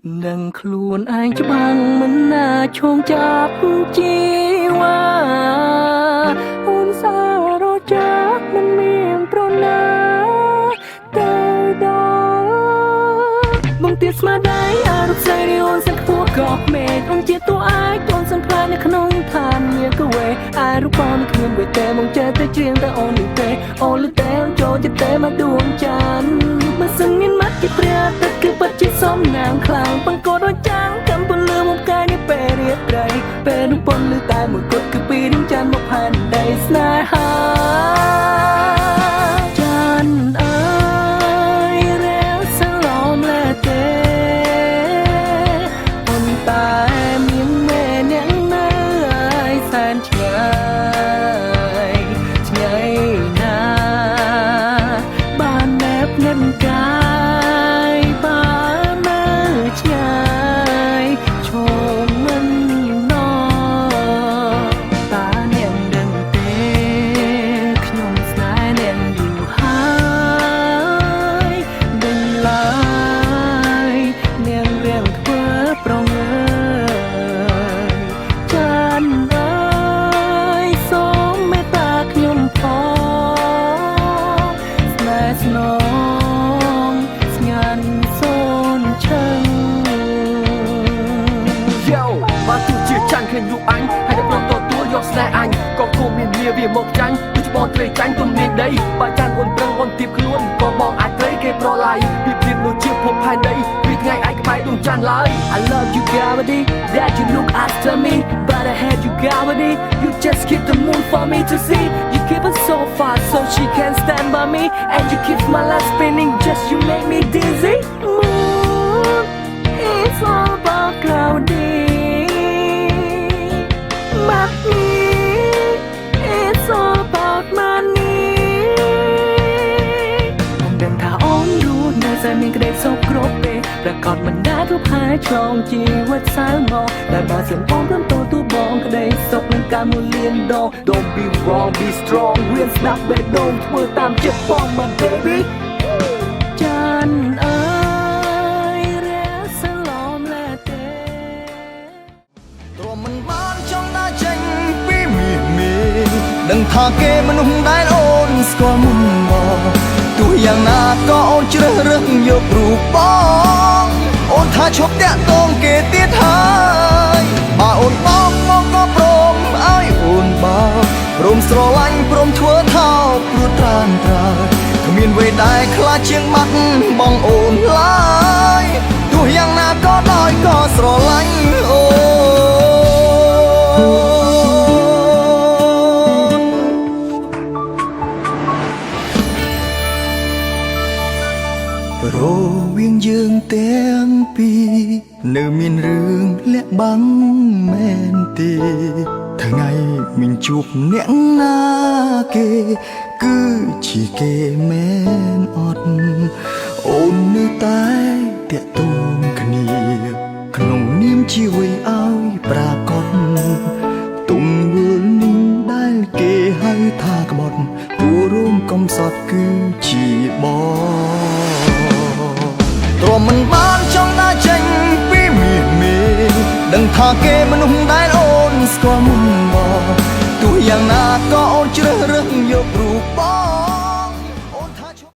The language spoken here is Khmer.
នឹងខ្លួនឯងច្បាំងមិនណាឈោងចាប់ជីវ៉ាអូនសាររចាមិនមានប្រណាទៅដល់បងទៀតស្មារតីអរុបស្រីអូនសឹកពួរកោមេឃអូនជាតួឯកអូនសំផ្លាញនៅក្នុងឋានមានកវេអរុបនគ្មានវេទេមកចេះតែច្រៀងតែអូនលឺទេអូនលឺទេចូលចិត្តទេមកដួងចានមិនសឹងមានមាត់ជាព្រះទឹកគឺពិតជាសំណាងខ្លាំងបង្កដូចចាំងកំពន្លឺមកកាយនេះពេលរាត្រីពេលនោះពន្លឺតែមួយគត់គឺពីរៀងចានមកផែនដីស្នេហាចានអើយរាវសាឡំលែទេប៉ុន្តែមានមេអ្នកនៅឲ្យសែនឆ្ងាយឆ្ងាយណាបានណែបនឹងកាយបាននៅឆ្ងាយឈមមិនណតានាងដឹងទេខ្ញុំស្នេហ៍នាងយូរហើយដឹងឡើយនាងរៀងធ្វើប្រងើចានអើយសូមមេត្តាខ្ញុំផងស្នេហ៍ស្នងស្ងាត់សូនឈឹង Yo បានទោះជាចាញ់ឃើញរូបអញហើយតែព្រមទទួលយកស្នេហ៍អញក៏គង់មានវាមកចាញ់ដូចបងត្រេកចាញ់ទុំនាងដីបើចាញ់អូនប្រឹងអូនទៀបខ្លួនក៏បងអាចត្រីគេប្រឡាយពីព្រៀបដូចជាភពផែនដីពីថ្ងៃឯងក្បែរដួងច័ន្ទឡើយ I love you gravity that you look after me but I had you gravity you just keep the moon for me to see you keep it so far so she can stand by me and you keep my life spinning just you make me dizzy moon it's all about gravity but me it's all about money ผมដឹងថាអូនรู้នៅតែមានក្តីសុខគ្រប់ពេលប្រកបមិនដែលគ្រប់ហើយឆ្លងជីវិតសៅមកតែបើសិនបងព្រមទទួលបងក្តីសុខនឹងការមួយលានដង Don't be wrong be strong រៀនស្ដាប់បេះដូងធ្វើតាមចិត្តបង my baby ចានអើយរាសាឡំលែទេ ទ្រាំមិនបានចង់ដើរចេញពីមាដឹងថាគេមនុស្សដែលអូនស្គាល់មុនមកទោះយ៉ាងណាក៏អូនជ្រើសរើសយករូបបងអូនថាឈប់តាក់ទងគេទៀតហើយបើអូនបងមកក៏ព្រមឲ្យអូនបងព្រមស្រឡាញ់ព្រមធ្វើថោកព្រោះត្រានត្រើយគ្មានអ្វីដែលខ្លាចជាងបាត់បងអូនឡើយទោះយ៉ាងណាក៏ដោយក៏ស្រឡាញ់អូន រវាងយើងទាំងពីរនៅមានរឿងលាក់បាំងមែនទេថ្ងៃមិនជួបអ្នកណាគេគឺជាគេមែនអត់អូននៅតែតាក់ទងគ្នាក្នុងនាមជាអ្វីឲ្យប្រាកដទង្វើនេះដែលគេហៅថាក្បត់ពួររួមកំសត់គឺជាបងទ្រាំមិនបានចង់ដើរចេញពីមាដឹងថាគេមនុស្សដែលអូនស្គាល់មុនមកទោះយ៉ាងណាក៏អូនជ្រើសរើសយករូបបង